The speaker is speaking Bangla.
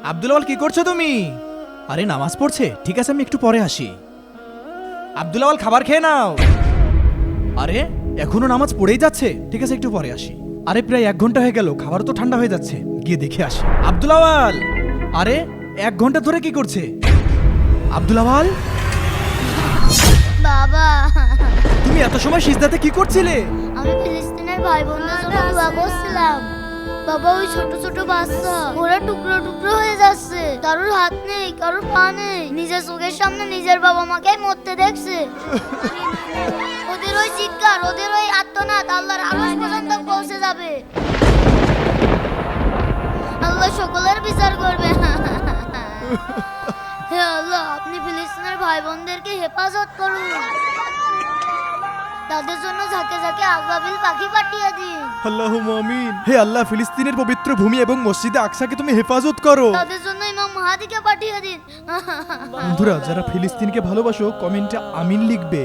আব্দুল আওয়াল কি করছো তুমি? আরে নামাজ পড়ছে, ঠিক আছে আমি একটু পরে আসি। আব্দুল আওয়াল খাবার খেয়ে নাও। আরে এখনো নামাজ পড়েই যাচ্ছে, ঠিক আছে একটু পরে আসি। আরে প্রায় 1 ঘন্টা হয়ে গেল, খাবার তো ঠান্ডা হয়ে যাচ্ছে, গিয়ে দেখে আসি। আব্দুল আওয়াল, আরে 1 ঘন্টা ধরে কি করছে? আব্দুল আওয়াল, বাবা, তুমি এত সময় সিজদাতে কি করছিলে? আমি ফিলিস্তিনের ভাই বোনদের জন্য দোয়া করছিলাম। বাবা, ওই ছোট ছোট বাচ্চা ওরা টুকরো টুকরো হয়ে যাচ্ছে, কারোর হাত নেই, কারোর পা নেই, নিজের চোখের সামনে নিজের বাবা মাকে মরতে দেখছে। ওদের ওই চিৎকার, ওদের ওই আর্তনাদ আল্লাহর আরশ পর্যন্ত পৌঁছে যাবে। আল্লাহ সকলের বিচার করবে। হে আল্লাহ, আপনি ফিলিস্তিনের ভাই বোনদেরকে হেফাজত করুন। তাদের জন্য ঝাঁকে ঝাঁকে আবাবিল পাখি পাঠিয়ে দিন। আল্লাহুম্মা আমিন। হে আল্লাহ, ফিলিস্তিনের পবিত্র ভূমি এবং মসজিদে আকসাকে তুমি হেফাজত করো। তাদের জন্য ইমাম মাহাদিকে পাঠিয়ে দিন। বন্ধুরা, যারা ফিলিস্তিনকে ভালোবাসো কমেন্টে আমিন লিখবে।